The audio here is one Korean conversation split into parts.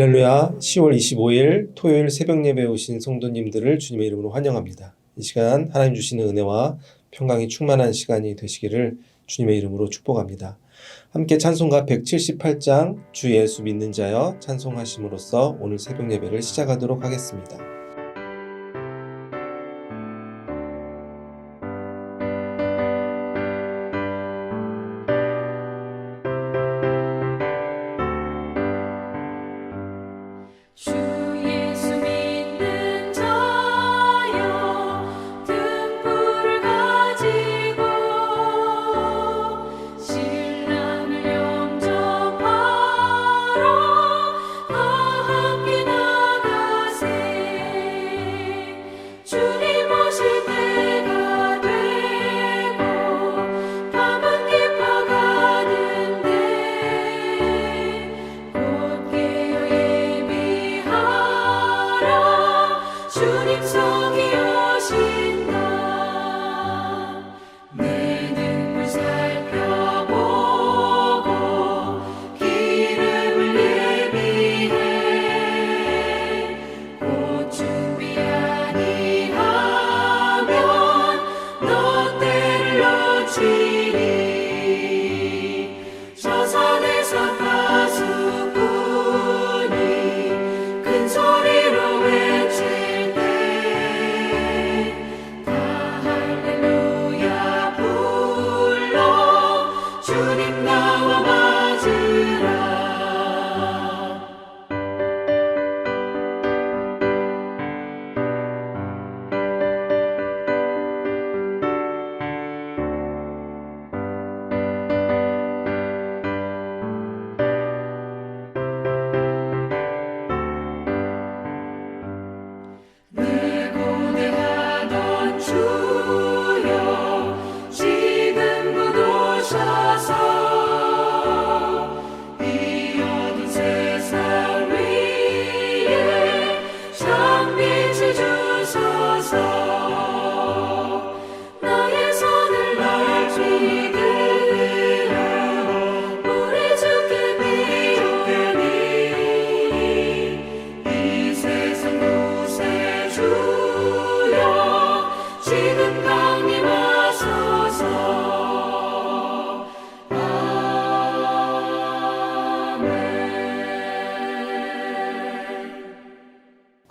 할렐루야. 10월 25일 토요일 새벽 예배에 오신 성도님들을 주님의 이름으로 환영합니다. 이 시간 하나님 주시는 은혜와 평강이 충만한 시간이 되시기를 주님의 이름으로 축복합니다. 함께 찬송가 178장 주 예수 믿는 자여 찬송하심으로써 오늘 새벽 예배를 시작하도록 하겠습니다.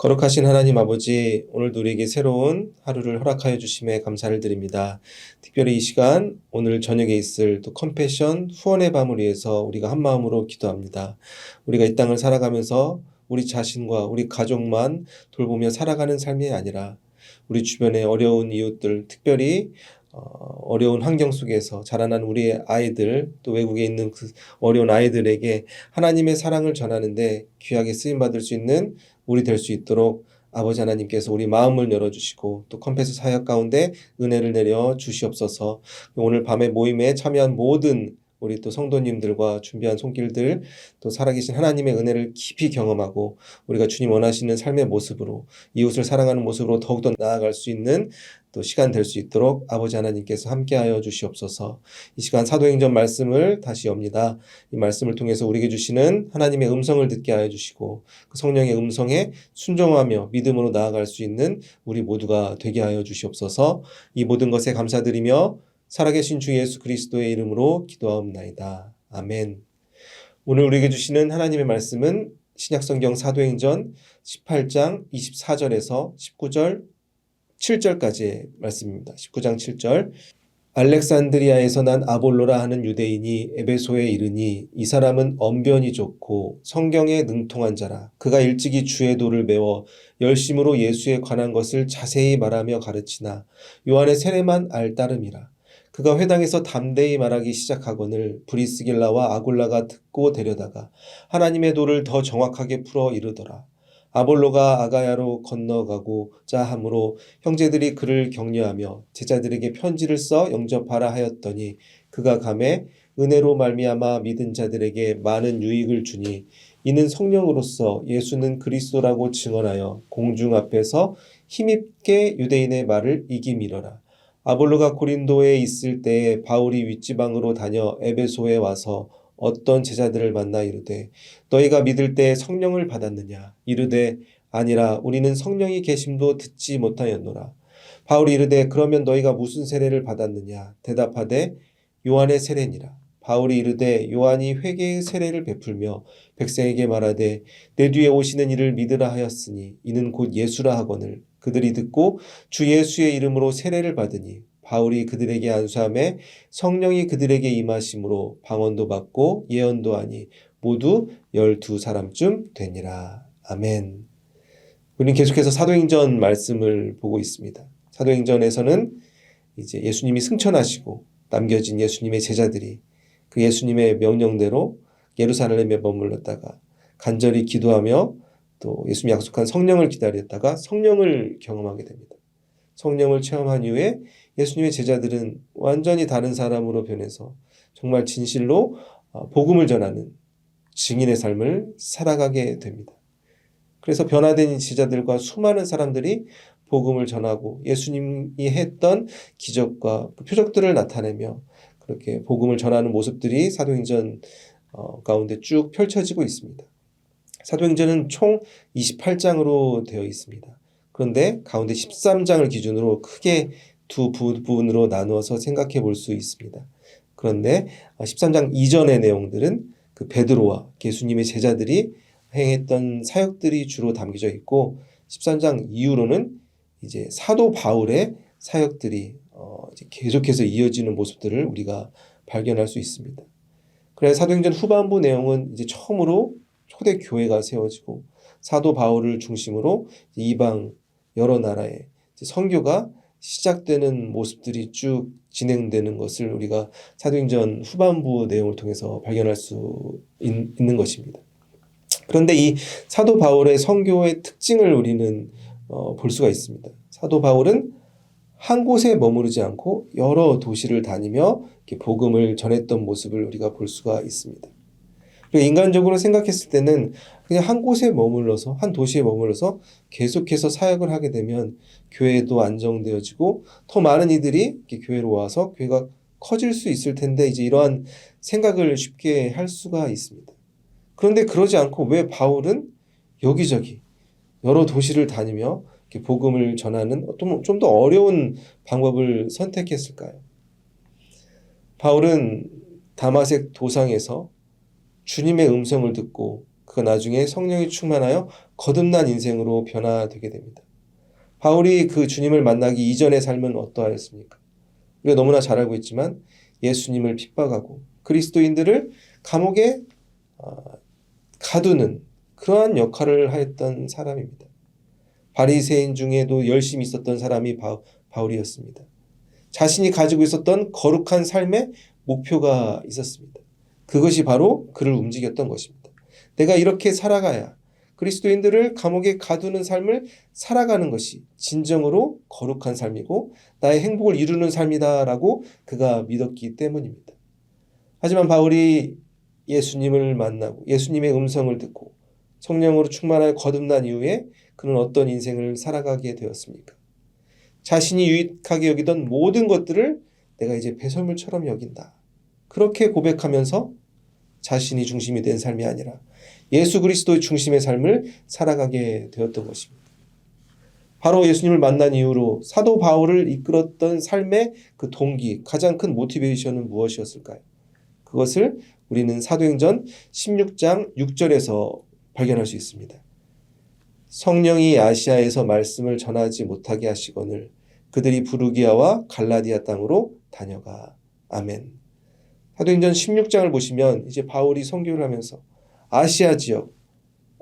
거룩하신 하나님 아버지, 오늘도 우리에게 새로운 하루를 허락하여 주심에 감사를 드립니다. 특별히 이 시간 오늘 저녁에 있을 또 컴패션 후원의 밤을 위해서 우리가 한 마음으로 기도합니다. 우리가 이 땅을 살아가면서 우리 자신과 우리 가족만 돌보며 살아가는 삶이 아니라 우리 주변의 어려운 이웃들, 특별히 어려운 환경 속에서 자라난 우리의 아이들, 또 외국에 있는 그 어려운 아이들에게 하나님의 사랑을 전하는데 귀하게 쓰임받을 수 있는 우리 될 수 있도록 아버지 하나님께서 우리 마음을 열어주시고 또 컴패스 사역 가운데 은혜를 내려 주시옵소서. 오늘 밤에 모임에 참여한 모든 우리 또 성도님들과 준비한 손길들, 또 살아계신 하나님의 은혜를 깊이 경험하고 우리가 주님 원하시는 삶의 모습으로, 이웃을 사랑하는 모습으로 더욱더 나아갈 수 있는 또 시간 될 수 있도록 아버지 하나님께서 함께하여 주시옵소서. 이 시간 사도행전 말씀을 다시 엽니다. 이 말씀을 통해서 우리에게 주시는 하나님의 음성을 듣게 하여 주시고 그 성령의 음성에 순종하며 믿음으로 나아갈 수 있는 우리 모두가 되게 하여 주시옵소서. 이 모든 것에 감사드리며 살아계신 주 예수 그리스도의 이름으로 기도하옵나이다. 아멘. 오늘 우리에게 주시는 하나님의 말씀은 신약성경 사도행전 18장 24절에서 19절 7절까지의 말씀입니다. 19장 7절. 알렉산드리아에서 난 아볼로라 하는 유대인이 에베소에 이르니 이 사람은 언변이 좋고 성경에 능통한 자라. 그가 일찍이 주의 도를 배워 열심으로 예수에 관한 것을 자세히 말하며 가르치나 요한의 세례만 알 따름이라. 그가 회당에서 담대히 말하기 시작하거늘 브리스길라와 아굴라가 듣고 데려다가 하나님의 도를 더 정확하게 풀어 이르더라. 아볼로가 아가야로 건너가고자 하므로 형제들이 그를 격려하며 제자들에게 편지를 써 영접하라 하였더니 그가 가매 은혜로 말미암아 믿은 자들에게 많은 유익을 주니 이는 성령으로서 예수는 그리스도라고 증언하여 공중 앞에서 힘있게 유대인의 말을 이기미러라. 아볼로가 고린도에 있을 때에 바울이 윗지방으로 다녀 에베소에 와서 어떤 제자들을 만나 이르되 너희가 믿을 때 성령을 받았느냐 이르되 아니라 우리는 성령이 계심도 듣지 못하였노라. 바울이 이르되 그러면 너희가 무슨 세례를 받았느냐 대답하되 요한의 세례니라. 바울이 이르되 요한이 회개의 세례를 베풀며 백성에게 말하되 내 뒤에 오시는 이를 믿으라 하였으니 이는 곧 예수라 하거늘 그들이 듣고 주 예수의 이름으로 세례를 받으니 바울이 그들에게 안수하매 성령이 그들에게 임하심으로 방언도 받고 예언도 하니 모두 12사람쯤 되니라. 아멘. 우리는 계속해서 사도행전 말씀을 보고 있습니다. 사도행전에서는 이제 예수님이 승천하시고 남겨진 예수님의 제자들이 그 예수님의 명령대로 예루살렘에 머물렀다가 간절히 기도하며 또 예수님이 약속한 성령을 기다렸다가 성령을 경험하게 됩니다. 성령을 체험한 이후에 예수님의 제자들은 완전히 다른 사람으로 변해서 정말 진실로 복음을 전하는 증인의 삶을 살아가게 됩니다. 그래서 변화된 제자들과 수많은 사람들이 복음을 전하고 예수님이 했던 기적과 표적들을 나타내며 그렇게 복음을 전하는 모습들이 사도행전 가운데 쭉 펼쳐지고 있습니다. 사도행전은 총 28장으로 되어 있습니다. 그런데 가운데 13장을 기준으로 크게 두 부분으로 나누어서 생각해 볼 수 있습니다. 그런데 13장 이전의 내용들은 그 베드로와 예수님의 제자들이 행했던 사역들이 주로 담겨져 있고 13장 이후로는 이제 사도 바울의 사역들이 이제 계속해서 이어지는 모습들을 우리가 발견할 수 있습니다. 그래서 사도행전 후반부 내용은 이제 처음으로 초대 교회가 세워지고 사도 바울을 중심으로 이방 여러 나라의 선교가 시작되는 모습들이 쭉 진행되는 것을 우리가 사도행전 후반부 내용을 통해서 발견할 수 있는 것입니다. 그런데 이 사도 바울의 선교의 특징을 우리는 볼 수가 있습니다. 사도 바울은 한 곳에 머무르지 않고 여러 도시를 다니며 복음을 전했던 모습을 우리가 볼 수가 있습니다. 그리고 인간적으로 생각했을 때는 그냥 한 곳에 머물러서 한 도시에 머물러서 계속해서 사역을 하게 되면 교회도 안정되어지고 더 많은 이들이 교회로 와서 교회가 커질 수 있을 텐데 이제 이러한 생각을 쉽게 할 수가 있습니다. 그런데 그러지 않고 왜 바울은 여기저기 여러 도시를 다니며 복음을 전하는 좀 더 어려운 방법을 선택했을까요? 바울은 다마색 도상에서 주님의 음성을 듣고 그 나중에 성령이 충만하여 거듭난 인생으로 변화되게 됩니다. 바울이 그 주님을 만나기 이전의 삶은 어떠하였습니까? 우리가 너무나 잘 알고 있지만 예수님을 핍박하고 그리스도인들을 감옥에 가두는 그러한 역할을 하였던 사람입니다. 바리새인 중에도 열심히 있었던 사람이 바울이었습니다. 자신이 가지고 있었던 거룩한 삶의 목표가 있었습니다. 그것이 바로 그를 움직였던 것입니다. 내가 이렇게 살아가야 그리스도인들을 감옥에 가두는 삶을 살아가는 것이 진정으로 거룩한 삶이고 나의 행복을 이루는 삶이다라고 그가 믿었기 때문입니다. 하지만 바울이 예수님을 만나고 예수님의 음성을 듣고 성령으로 충만하여 거듭난 이후에 그는 어떤 인생을 살아가게 되었습니까? 자신이 유익하게 여기던 모든 것들을 내가 이제 배설물처럼 여긴다. 그렇게 고백하면서 자신이 중심이 된 삶이 아니라 예수 그리스도의 중심의 삶을 살아가게 되었던 것입니다. 바로 예수님을 만난 이후로 사도 바울을 이끌었던 삶의 그 동기, 가장 큰 모티베이션은 무엇이었을까요? 그것을 우리는 사도행전 16장 6절에서 발견할 수 있습니다. 성령이 아시아에서 말씀을 전하지 못하게 하시거늘 그들이 부르기아와 갈라디아 땅으로 다녀가. 아멘. 사도행전 16장을 보시면 이제 바울이 선교를 하면서 아시아 지역,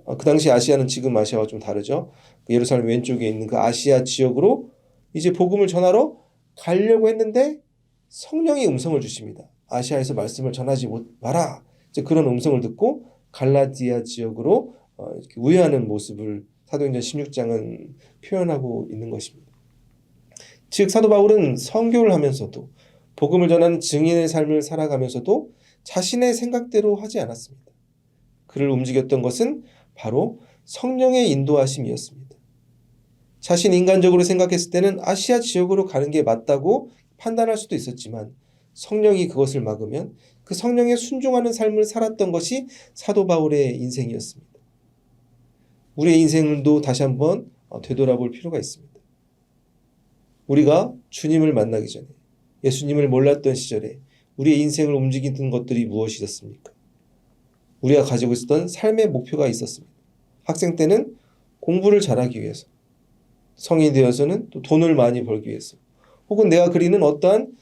그 당시 아시아는 지금 아시아와 좀 다르죠. 예루살렘 왼쪽에 있는 그 아시아 지역으로 이제 복음을 전하러 가려고 했는데 성령이 음성을 주십니다. 아시아에서 말씀을 전하지 마라. 이제 그런 음성을 듣고 갈라디아 지역으로 이렇게 우회하는 모습을 사도행전 16장은 표현하고 있는 것입니다. 즉 사도 바울은 선교를 하면서도 복음을 전하는 증인의 삶을 살아가면서도 자신의 생각대로 하지 않았습니다. 그를 움직였던 것은 바로 성령의 인도하심이었습니다. 자신이 인간적으로 생각했을 때는 아시아 지역으로 가는 게 맞다고 판단할 수도 있었지만 성령이 그것을 막으면 그 성령에 순종하는 삶을 살았던 것이 사도 바울의 인생이었습니다. 우리의 인생도 다시 한번 되돌아볼 필요가 있습니다. 우리가 주님을 만나기 전에, 예수님을 몰랐던 시절에 우리의 인생을 움직이던 것들이 무엇이었습니까? 우리가 가지고 있었던 삶의 목표가 있었습니다. 학생 때는 공부를 잘하기 위해서, 성인이 되어서는 또 돈을 많이 벌기 위해서, 혹은 내가 그리는 어떠한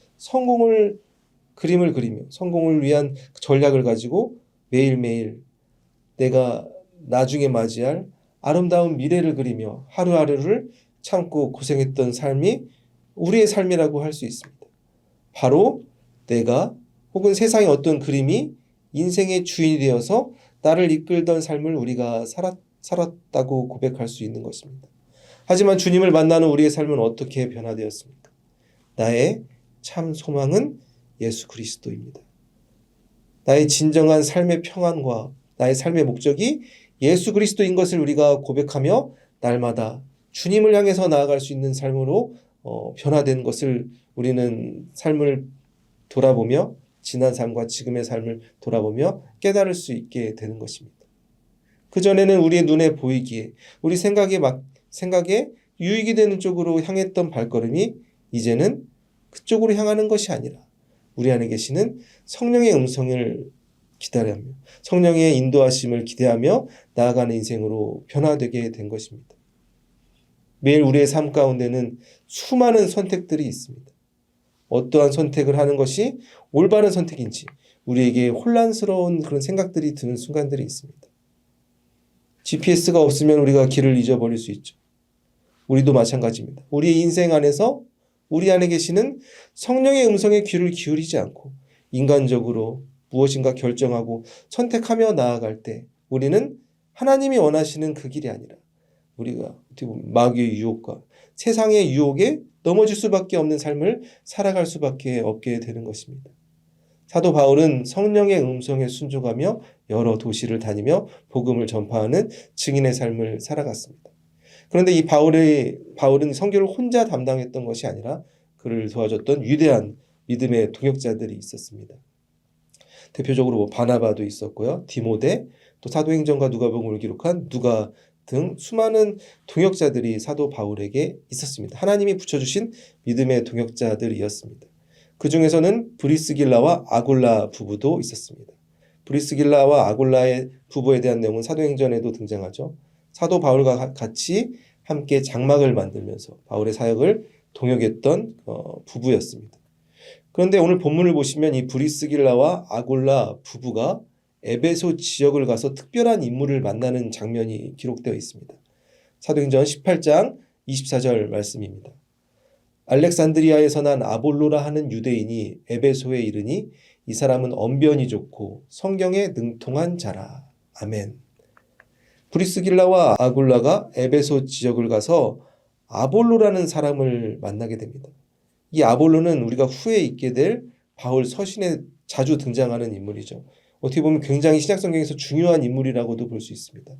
그림을 그리며 성공을 위한 전략을 가지고 매일매일 내가 나중에 맞이할 아름다운 미래를 그리며 하루하루를 참고 고생했던 삶이 우리의 삶이라고 할 수 있습니다. 바로 내가 혹은 세상의 어떤 그림이 인생의 주인이 되어서 나를 이끌던 삶을 우리가 살았다고 고백할 수 있는 것입니다. 하지만 주님을 만나는 우리의 삶은 어떻게 변화되었습니까? 나의 참 소망은 예수 그리스도입니다. 나의 진정한 삶의 평안과 나의 삶의 목적이 예수 그리스도인 것을 우리가 고백하며 날마다 주님을 향해서 나아갈 수 있는 삶으로 변화된 것을 우리는 삶을 돌아보며 지난 삶과 지금의 삶을 돌아보며 깨달을 수 있게 되는 것입니다. 그전에는 우리의 눈에 보이기에 우리 생각에 유익이 되는 쪽으로 향했던 발걸음이 이제는 그쪽으로 향하는 것이 아니라 우리 안에 계시는 성령의 음성을 기다리며 성령의 인도하심을 기대하며 나아가는 인생으로 변화되게 된 것입니다. 매일 우리의 삶 가운데는 수많은 선택들이 있습니다. 어떠한 선택을 하는 것이 올바른 선택인지 우리에게 혼란스러운 그런 생각들이 드는 순간들이 있습니다. GPS가 없으면 우리가 길을 잊어버릴 수 있죠. 우리도 마찬가지입니다. 우리의 인생 안에서 우리 안에 계시는 성령의 음성에 귀를 기울이지 않고 인간적으로 무엇인가 결정하고 선택하며 나아갈 때 우리는 하나님이 원하시는 그 길이 아니라 우리가 어떻게 보면 마귀의 유혹과 세상의 유혹에 넘어질 수밖에 없는 삶을 살아갈 수밖에 없게 되는 것입니다. 사도 바울은 성령의 음성에 순종하며 여러 도시를 다니며 복음을 전파하는 증인의 삶을 살아갔습니다. 그런데 이 바울은 선교를 혼자 담당했던 것이 아니라 그를 도와줬던 위대한 믿음의 동역자들이 있었습니다. 대표적으로 바나바도 있었고요. 디모데, 또 사도행전과 누가복음을 기록한 누가 등 수많은 동역자들이 사도 바울에게 있었습니다. 하나님이 붙여주신 믿음의 동역자들이었습니다. 그 중에서는 브리스길라와 아굴라 부부도 있었습니다. 브리스길라와 아굴라의 부부에 대한 내용은 사도행전에도 등장하죠. 사도 바울과 같이 함께 장막을 만들면서 바울의 사역을 동역했던 부부였습니다. 그런데 오늘 본문을 보시면 이 브리스길라와 아굴라 부부가 에베소 지역을 가서 특별한 인물을 만나는 장면이 기록되어 있습니다. 사도행전 18장 24절 말씀입니다. 알렉산드리아에서 난 아볼로라 하는 유대인이 에베소에 이르니 이 사람은 언변이 좋고 성경에 능통한 자라. 아멘. 브리스길라와 아굴라가 에베소 지역을 가서 아볼로라는 사람을 만나게 됩니다. 이 아볼로는 우리가 후에 있게 될 바울 서신에 자주 등장하는 인물이죠. 어떻게 보면 굉장히 신약성경에서 중요한 인물이라고도 볼 수 있습니다.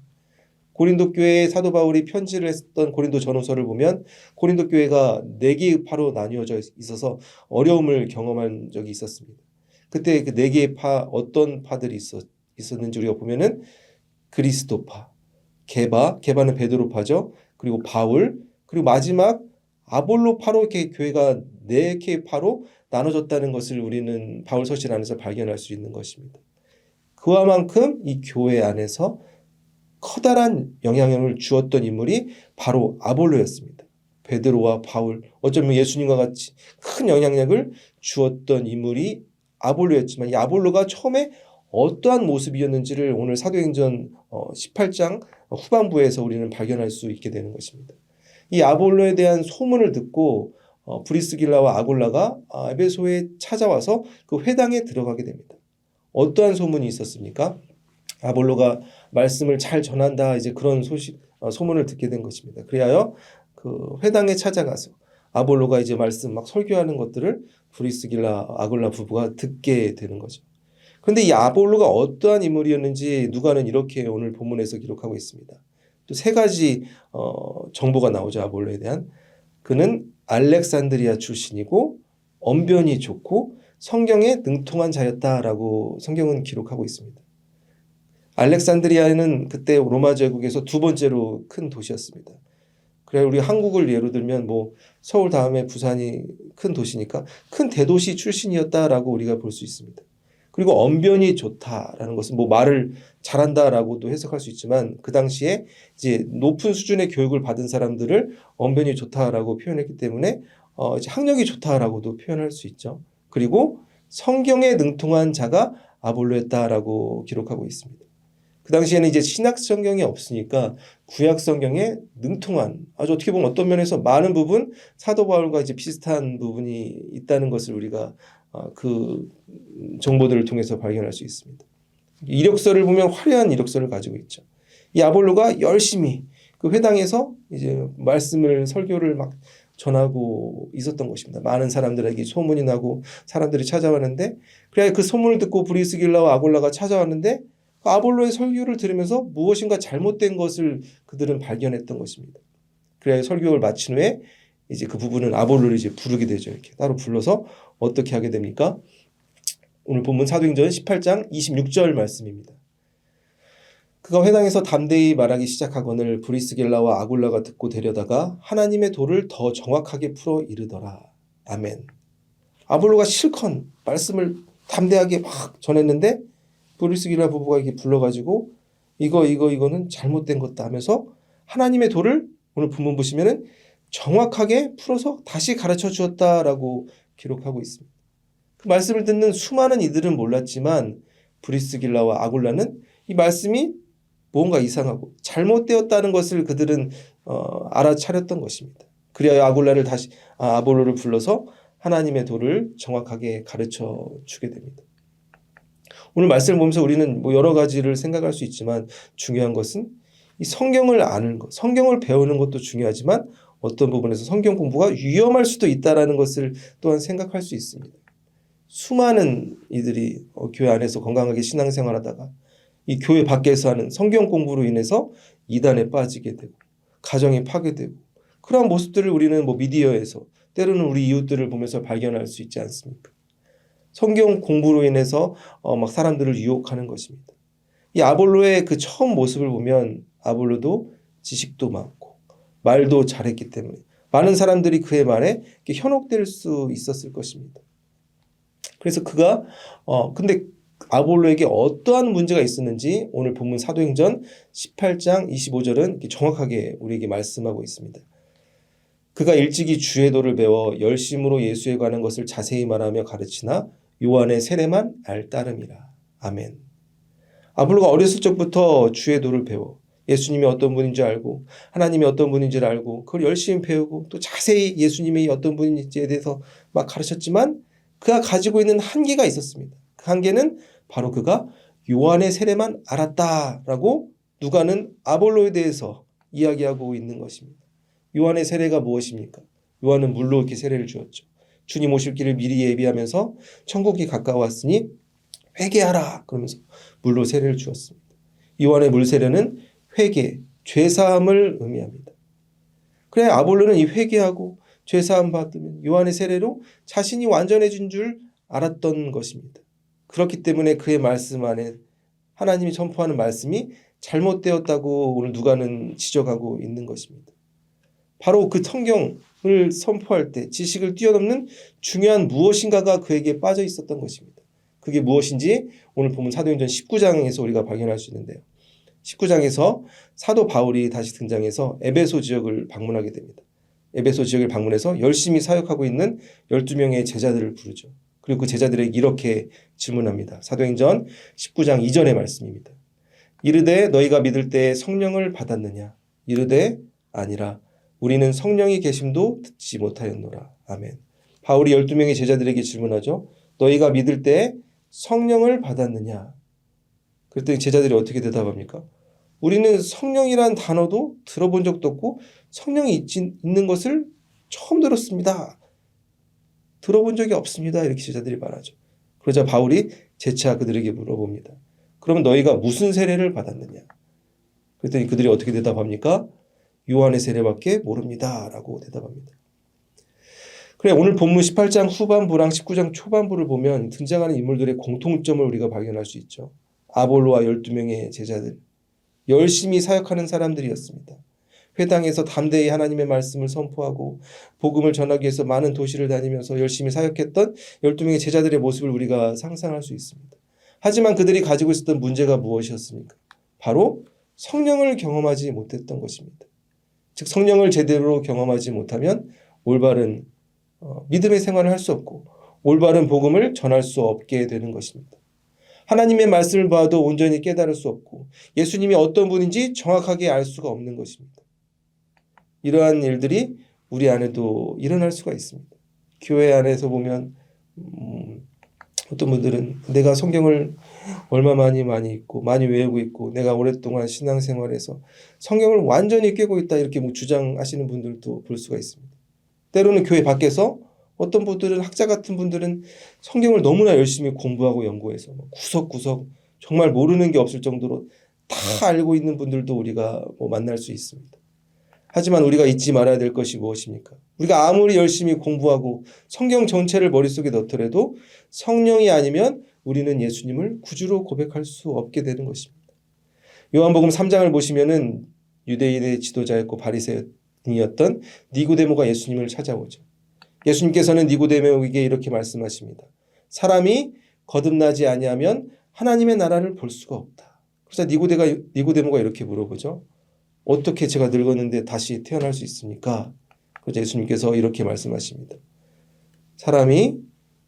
고린도 교회에 사도 바울이 편지를 했던 고린도 전후서를 보면 고린도 교회가 4개의 파로 나뉘어져 있어서 어려움을 경험한 적이 있었습니다. 그때 그 4개의 파, 어떤 파들이 있었는지 우리가 보면은 그리스도파, 게바는 베드로파죠. 그리고 바울, 그리고 마지막 아볼로파로 이렇게 교회가 4개의 파로 나눠졌다는 것을 우리는 바울 서신 안에서 발견할 수 있는 것입니다. 그와 만큼 이 교회 안에서 커다란 영향력을 주었던 인물이 바로 아볼로였습니다. 베드로와 바울, 어쩌면 예수님과 같이 큰 영향력을 주었던 인물이 아볼로였지만 이 아볼로가 처음에 어떠한 모습이었는지를 오늘 사도행전 18장 후반부에서 우리는 발견할 수 있게 되는 것입니다. 이 아볼로에 대한 소문을 듣고 브리스길라와 아굴라가 에베소에 찾아와서 그 회당에 들어가게 됩니다. 어떠한 소문이 있었습니까? 아볼로가 말씀을 잘 전한다, 이제 그런 소문을 듣게 된 것입니다. 그리하여 그 회당에 찾아가서 아볼로가 이제 말씀 막 설교하는 것들을 브리스길라 아굴라 부부가 듣게 되는 거죠. 그런데 이 아볼로가 어떠한 인물이었는지 누가는 이렇게 오늘 본문에서 기록하고 있습니다. 또 3가지 정보가 나오죠. 아볼로에 대한. 그는 알렉산드리아 출신이고 언변이 좋고 성경에 능통한 자였다라고 성경은 기록하고 있습니다. 알렉산드리아는 그때 로마 제국에서 두 번째로 큰 도시였습니다. 그래 우리 한국을 예로 들면 뭐 서울 다음에 부산이 큰 도시니까 큰 대도시 출신이었다라고 우리가 볼 수 있습니다. 그리고 언변이 좋다라는 것은 뭐 말을 잘한다라고도 해석할 수 있지만 그 당시에 이제 높은 수준의 교육을 받은 사람들을 언변이 좋다라고 표현했기 때문에 이제 학력이 좋다라고도 표현할 수 있죠. 그리고 성경에 능통한 자가 아볼로였다라고 기록하고 있습니다. 그 당시에는 이제 신약 성경이 없으니까 구약 성경에 능통한 아주 어떻게 보면 어떤 면에서 많은 부분 사도 바울과 이제 비슷한 부분이 있다는 것을 우리가 그 정보들을 통해서 발견할 수 있습니다. 이력서를 보면 화려한 이력서를 가지고 있죠. 이 아볼로가 열심히 그 회당에서 이제 말씀을 설교를 막 전하고 있었던 것입니다. 많은 사람들에게 소문이 나고 사람들이 찾아왔는데 그래 그 소문을 듣고 브리스길라와 아골라가 찾아왔는데 아볼로의 설교를 들으면서 무엇인가 잘못된 것을 그들은 발견했던 것입니다. 그래야 설교를 마친 후에 이제 그 부분은 아볼로를 이제 부르게 되죠. 이렇게 따로 불러서 어떻게 하게 됩니까? 오늘 본문 사도행전 18장 26절 말씀입니다. 그가 회당에서 담대히 말하기 시작하거늘 브리스길라와 아굴라가 듣고 데려다가 하나님의 도를 더 정확하게 풀어 이르더라. 아멘. 아볼로가 실컷 말씀을 담대하게 막 전했는데 브리스길라 부부가 이렇게 불러가지고 이거는 잘못된 것다 하면서 하나님의 도를 오늘 본문 보시면은 정확하게 풀어서 다시 가르쳐 주었다라고 기록하고 있습니다. 그 말씀을 듣는 수많은 이들은 몰랐지만 브리스길라와 아굴라는 이 말씀이 뭔가 이상하고 잘못되었다는 것을 그들은 알아차렸던 것입니다. 그래야 아볼로를 불러서 하나님의 도를 정확하게 가르쳐 주게 됩니다. 오늘 말씀을 보면서 우리는 뭐 여러 가지를 생각할 수 있지만 중요한 것은 이 성경을 아는 것, 성경을 배우는 것도 중요하지만 어떤 부분에서 성경 공부가 위험할 수도 있다는 것을 또한 생각할 수 있습니다. 수많은 이들이 교회 안에서 건강하게 신앙생활하다가 이 교회 밖에서 하는 성경 공부로 인해서 이단에 빠지게 되고 가정이 파괴되고 그러한 모습들을 우리는 뭐 미디어에서 때로는 우리 이웃들을 보면서 발견할 수 있지 않습니까? 성경 공부로 인해서 막 사람들을 유혹하는 것입니다. 이 아볼로의 그 처음 모습을 보면 아볼로도 지식도 많고 말도 잘했기 때문에 많은 사람들이 그의 말에 현혹될 수 있었을 것입니다. 그래서 그가 근데 아볼로에게 어떠한 문제가 있었는지 오늘 본문 사도행전 18장 25절은 정확하게 우리에게 말씀하고 있습니다. 그가 일찍이 주의 도를 배워 열심으로 예수에 관한 것을 자세히 말하며 가르치나 요한의 세례만 알따름이라. 아멘. 아볼로가 어렸을 적부터 주의 도를 배워 예수님이 어떤 분인지 알고 하나님이 어떤 분인지를 알고 그걸 열심히 배우고 또 자세히 예수님이 어떤 분인지에 대해서 막 가르쳤지만 그가 가지고 있는 한계가 있었습니다. 그 한계는 바로 그가 요한의 세례만 알았다라고 누가는 아볼로에 대해서 이야기하고 있는 것입니다. 요한의 세례가 무엇입니까? 요한은 물로 이렇게 세례를 주었죠. 주님 오실 길을 미리 예비하면서 천국이 가까웠으니 회개하라 그러면서 물로 세례를 주었습니다. 요한의 물 세례는 회개, 죄사함을 의미합니다. 그래 아볼로는 이 회개하고 죄사함 받으면 요한의 세례로 자신이 완전해진 줄 알았던 것입니다. 그렇기 때문에 그의 말씀 안에 하나님이 선포하는 말씀이 잘못되었다고 오늘 누가는 지적하고 있는 것입니다. 바로 그 성경을 선포할 때 지식을 뛰어넘는 중요한 무엇인가가 그에게 빠져 있었던 것입니다. 그게 무엇인지 오늘 보면 사도행전 19장에서 우리가 발견할 수 있는데요. 19장에서 사도 바울이 다시 등장해서 에베소 지역을 방문하게 됩니다. 에베소 지역을 방문해서 열심히 사역하고 있는 12명의 제자들을 부르죠. 그리고 그 제자들에게 이렇게 질문합니다. 사도행전 19장 2절의 말씀입니다. 이르되 너희가 믿을 때에 성령을 받았느냐? 이르되 아니라 우리는 성령이 계심도 듣지 못하였노라. 아멘. 바울이 12명의 제자들에게 질문하죠. 너희가 믿을 때에 성령을 받았느냐? 그랬더니 제자들이 어떻게 대답합니까? 우리는 성령이란 단어도 들어본 적도 없고 성령이 있는 것을 처음 들었습니다. 들어본 적이 없습니다. 이렇게 제자들이 말하죠. 그러자 바울이 재차 그들에게 물어봅니다. 그럼 너희가 무슨 세례를 받았느냐? 그랬더니 그들이 어떻게 대답합니까? 요한의 세례밖에 모릅니다. 라고 대답합니다. 그래, 오늘 본문 18장 후반부랑 19장 초반부를 보면 등장하는 인물들의 공통점을 우리가 발견할 수 있죠. 아볼로와 12명의 제자들, 열심히 사역하는 사람들이었습니다. 회당에서 담대히 하나님의 말씀을 선포하고 복음을 전하기 위해서 많은 도시를 다니면서 열심히 사역했던 12명의 제자들의 모습을 우리가 상상할 수 있습니다. 하지만 그들이 가지고 있었던 문제가 무엇이었습니까? 바로 성령을 경험하지 못했던 것입니다. 즉 성령을 제대로 경험하지 못하면 올바른 믿음의 생활을 할 수 없고 올바른 복음을 전할 수 없게 되는 것입니다. 하나님의 말씀을 봐도 온전히 깨달을 수 없고 예수님이 어떤 분인지 정확하게 알 수가 없는 것입니다. 이러한 일들이 우리 안에도 일어날 수가 있습니다. 교회 안에서 보면 어떤 분들은 내가 성경을 얼마 많이 읽고 많이 외우고 있고 내가 오랫동안 신앙생활에서 성경을 완전히 깨고 있다 이렇게 주장하시는 분들도 볼 수가 있습니다. 때로는 교회 밖에서 어떤 분들은 학자 같은 분들은 성경을 너무나 열심히 공부하고 연구해서 구석구석 정말 모르는 게 없을 정도로 다 알고 있는 분들도 우리가 만날 수 있습니다. 하지만 우리가 잊지 말아야 될 것이 무엇입니까? 우리가 아무리 열심히 공부하고 성경 전체를 머릿속에 넣더라도 성령이 아니면 우리는 예수님을 구주로 고백할 수 없게 되는 것입니다. 요한복음 3장을 보시면은 유대인의 지도자였고 바리새인이었던 니고데모가 예수님을 찾아오죠. 예수님께서는 니고데모에게 이렇게 말씀하십니다. 사람이 거듭나지 아니하면 하나님의 나라를 볼 수가 없다. 그래서 니고데모가 이렇게 물어보죠. 어떻게 제가 늙었는데 다시 태어날 수 있습니까? 그래서 예수님께서 이렇게 말씀하십니다. 사람이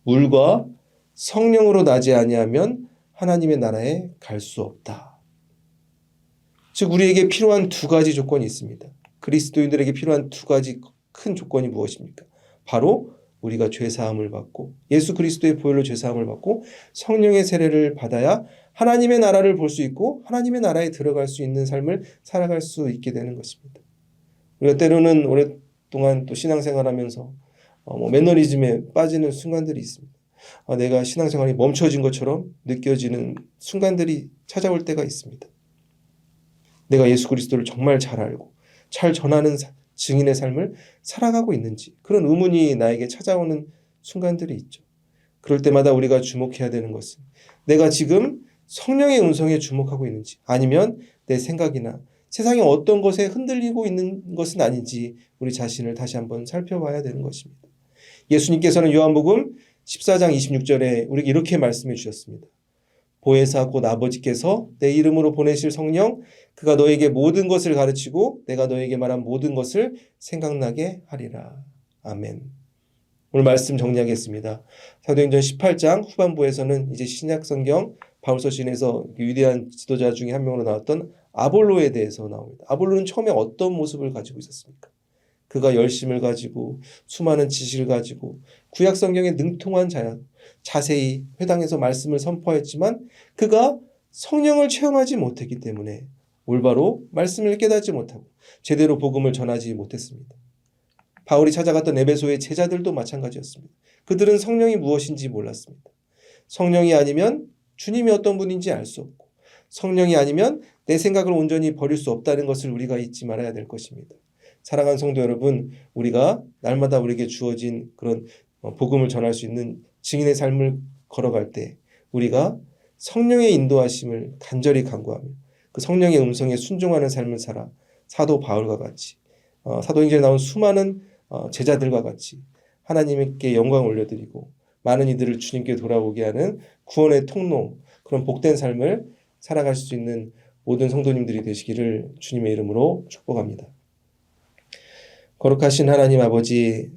물과 성령으로 나지 아니하면 하나님의 나라에 갈 수 없다. 즉 우리에게 필요한 두 가지 조건이 있습니다. 그리스도인들에게 필요한 두 가지 큰 조건이 무엇입니까? 바로 우리가 죄사함을 받고 예수 그리스도의 보혈로 죄사함을 받고 성령의 세례를 받아야 하나님의 나라를 볼 수 있고 하나님의 나라에 들어갈 수 있는 삶을 살아갈 수 있게 되는 것입니다. 우리가 때로는 오랫동안 또 신앙생활하면서 매너리즘에 빠지는 순간들이 있습니다. 내가 신앙생활이 멈춰진 것처럼 느껴지는 순간들이 찾아올 때가 있습니다. 내가 예수 그리스도를 정말 잘 알고 잘 전하는 증인의 삶을 살아가고 있는지 그런 의문이 나에게 찾아오는 순간들이 있죠. 그럴 때마다 우리가 주목해야 되는 것은 내가 지금 성령의 음성에 주목하고 있는지 아니면 내 생각이나 세상의 어떤 것에 흔들리고 있는 것은 아닌지 우리 자신을 다시 한번 살펴봐야 되는 것입니다. 예수님께서는 요한복음 14장 26절에 우리에게 이렇게 말씀해 주셨습니다. 보혜사 곧 아버지께서 내 이름으로 보내실 성령 그가 너에게 모든 것을 가르치고 내가 너에게 말한 모든 것을 생각나게 하리라. 아멘. 오늘 말씀 정리하겠습니다. 사도행전 18장 후반부에서는 이제 신약성경 바울서신에서 위대한 지도자 중에 한 명으로 나왔던 아볼로에 대해서 나옵니다. 아볼로는 처음에 어떤 모습을 가지고 있었습니까? 그가 열심을 가지고 수많은 지식을 가지고 구약성경에 능통한 자야. 자세히 회당에서 말씀을 선포했지만 그가 성령을 체험하지 못했기 때문에 올바로 말씀을 깨닫지 못하고 제대로 복음을 전하지 못했습니다. 바울이 찾아갔던 에베소의 제자들도 마찬가지였습니다. 그들은 성령이 무엇인지 몰랐습니다. 성령이 아니면 주님이 어떤 분인지 알 수 없고 성령이 아니면 내 생각을 온전히 버릴 수 없다는 것을 우리가 잊지 말아야 될 것입니다. 사랑하는 성도 여러분, 우리가 날마다 우리에게 주어진 그런 복음을 전할 수 있는 증인의 삶을 걸어갈 때 우리가 성령의 인도하심을 간절히 간구하며 그 성령의 음성에 순종하는 삶을 살아 사도 바울과 같이 사도행전에 나온 수많은 제자들과 같이 하나님께 영광 올려드리고 많은 이들을 주님께 돌아오게 하는 구원의 통로 그런 복된 삶을 살아갈 수 있는 모든 성도님들이 되시기를 주님의 이름으로 축복합니다. 거룩하신 하나님 아버지,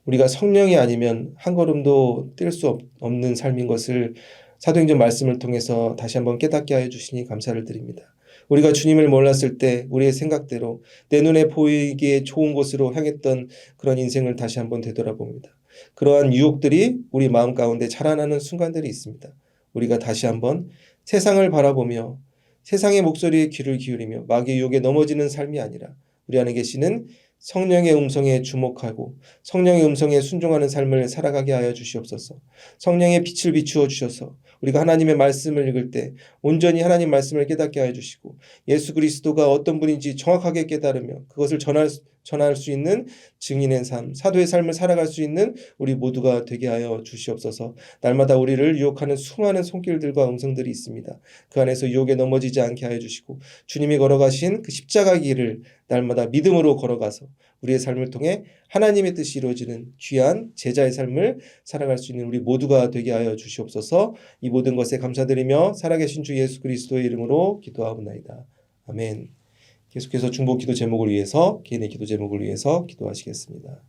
우리가 성령이 아니면 한 걸음도 뛸 수 없는 삶인 것을 사도행전 말씀을 통해서 다시 한번 깨닫게 하여 주시니 감사를 드립니다. 우리가 주님을 몰랐을 때 우리의 생각대로 내 눈에 보이기에 좋은 곳으로 향했던 그런 인생을 다시 한번 되돌아봅니다. 그러한 유혹들이 우리 마음 가운데 자라나는 순간들이 있습니다. 우리가 다시 한번 세상을 바라보며 세상의 목소리에 귀를 기울이며 마귀의 유혹에 넘어지는 삶이 아니라 우리 안에 계시는 성령의 음성에 주목하고 성령의 음성에 순종하는 삶을 살아가게 하여 주시옵소서. 성령의 빛을 비추어 주셔서 우리가 하나님의 말씀을 읽을 때 온전히 하나님 말씀을 깨닫게 하여 주시고 예수 그리스도가 어떤 분인지 정확하게 깨달으며 그것을 전할 수 있는 증인의 삶, 사도의 삶을 살아갈 수 있는 우리 모두가 되게 하여 주시옵소서. 날마다 우리를 유혹하는 수많은 손길들과 음성들이 있습니다. 그 안에서 유혹에 넘어지지 않게 하여 주시고 주님이 걸어가신 그 십자가 길을 날마다 믿음으로 걸어가서 우리의 삶을 통해 하나님의 뜻이 이루어지는 귀한 제자의 삶을 살아갈 수 있는 우리 모두가 되게 하여 주시옵소서. 이 모든 것에 감사드리며 살아계신 주 예수 그리스도의 이름으로 기도하옵나이다. 아멘. 계속해서 중보 기도 제목을 위해서 개인의 기도 제목을 위해서 기도하시겠습니다.